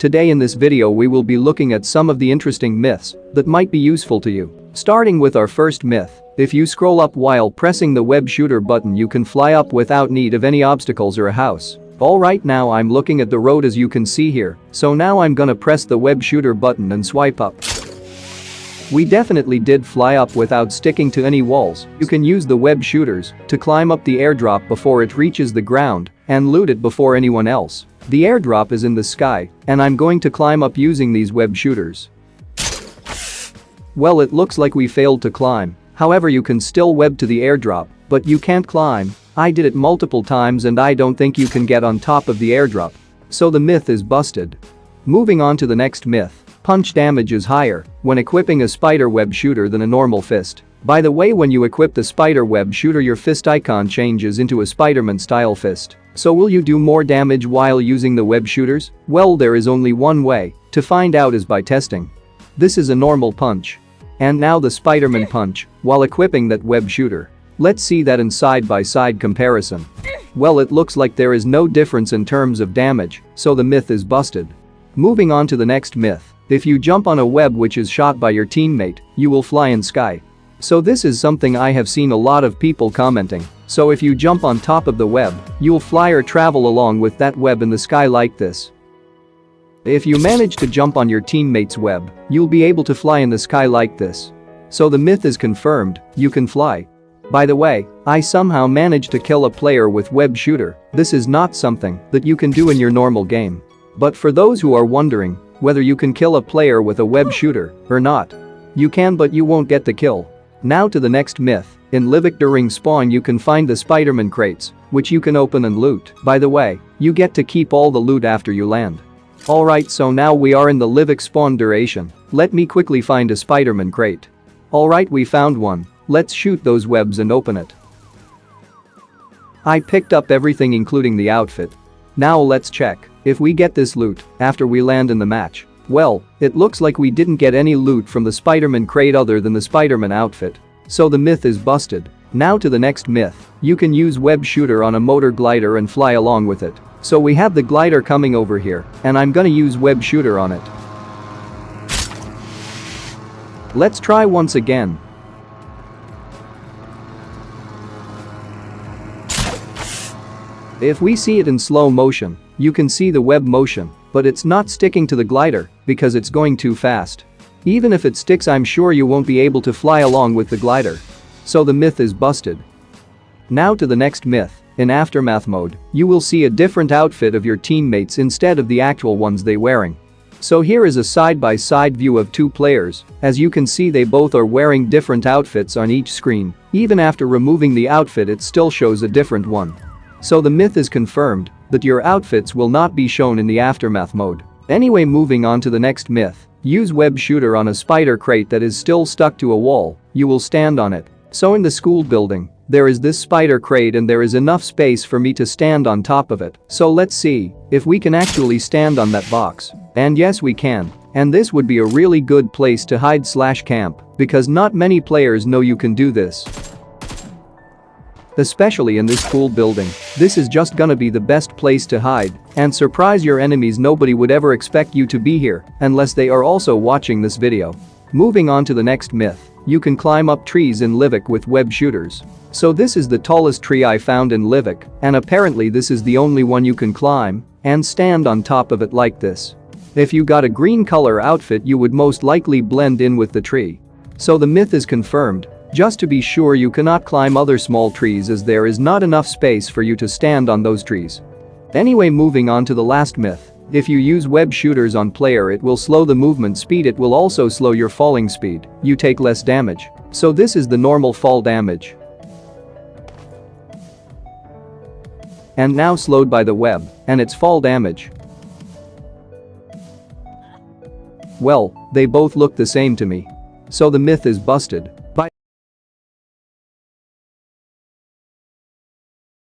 Today in this video we will be looking at some of the interesting myths that might be useful to you. Starting with our first myth, if you scroll up while pressing the Webshooter button you can fly up without need of any obstacles or a house. Alright, now I'm looking at the road as you can see here, so now I'm gonna press the Webshooter button and swipe up. We definitely did fly up without sticking to any walls. You can use the web shooters to climb up the airdrop before it reaches the ground and loot it before anyone else. The airdrop is in the sky and I'm going to climb up using these web shooters. Well, it looks like we failed to climb. However, you can still web to the airdrop, but you can't climb. I did it multiple times and I don't think you can get on top of the airdrop. So the myth is busted. Moving on to the next myth. Punch damage is higher when equipping a spider web shooter than a normal fist. By the way, when you equip the spider web shooter your fist icon changes into a Spiderman style fist. So will you do more damage while using the web shooters? Well, there is only one way to find out is by testing. This is a normal punch. And now the Spiderman punch while equipping that web shooter. Let's see that in side-by-side comparison. Well, it looks like there is no difference in terms of damage, so the myth is busted. Moving on to the next myth. If you jump on a web which is shot by your teammate, you will fly in sky. So this is something I have seen a lot of people commenting. So if you jump on top of the web, you'll fly or travel along with that web in the sky like this. If you manage to jump on your teammate's web, you'll be able to fly in the sky like this. So the myth is confirmed, you can fly. By the way, I somehow managed to kill a player with web shooter. This is not something that you can do in your normal game. But for those who are wondering whether you can kill a player with a web shooter or not, you can, but you won't get the kill. Now to the next myth. In Livik during spawn you can find the Spiderman crates, which you can open and loot. By the way, you get to keep all the loot after you land. Alright, so now we are in the Livik spawn duration. Let me quickly find a Spiderman crate. Alright, we found one. Let's shoot those webs and open it. I picked up everything including the outfit. Now let's check if we get this loot after we land in the match. Well, it looks like we didn't get any loot from the Spiderman crate other than the Spiderman outfit. So the myth is busted. Now to the next myth. You can use web shooter on a motor glider and fly along with it. So we have the glider coming over here and I'm gonna use web shooter on it. Let's try once again. If we see it in slow motion, you can see the web motion, but it's not sticking to the glider because it's going too fast. Even if it sticks, I'm sure you won't be able to fly along with the glider. So the myth is busted. Now to the next myth. In aftermath mode, you will see a different outfit of your teammates instead of the actual ones they wearing. So here is a side-by-side view of two players. As you can see, they both are wearing different outfits on each screen. Even after removing the outfit it still shows a different one. So the myth is confirmed that your outfits will not be shown in the aftermath mode. Anyway, moving on to the next myth. Use web shooter on a spider crate that is still stuck to a wall. You will stand on it. So in the school building, there is this spider crate and there is enough space for me to stand on top of it. So let's see if we can actually stand on that box. And yes, we can. And this would be a really good place to hide/camp because not many players know you can do this. Especially in this school building, this is just gonna be the best place to hide and surprise your enemies. Nobody would ever expect you to be here unless they are also watching this video. Moving on to the next myth. You can climb up trees in Livik with web shooters. So this is the tallest tree I found in Livik, and apparently this is the only one you can climb and stand on top of it like this. If you got a green color outfit you would most likely blend in with the tree. So the myth is confirmed. Just to be sure, you cannot climb other small trees as there is not enough space for you to stand on those trees. Anyway, moving on to the last myth. If you use web shooters on player it will slow the movement speed, it will also slow your falling speed. You take less damage. So this is the normal fall damage. And now slowed by the web, and its fall damage. Well, they both look the same to me. So the myth is busted.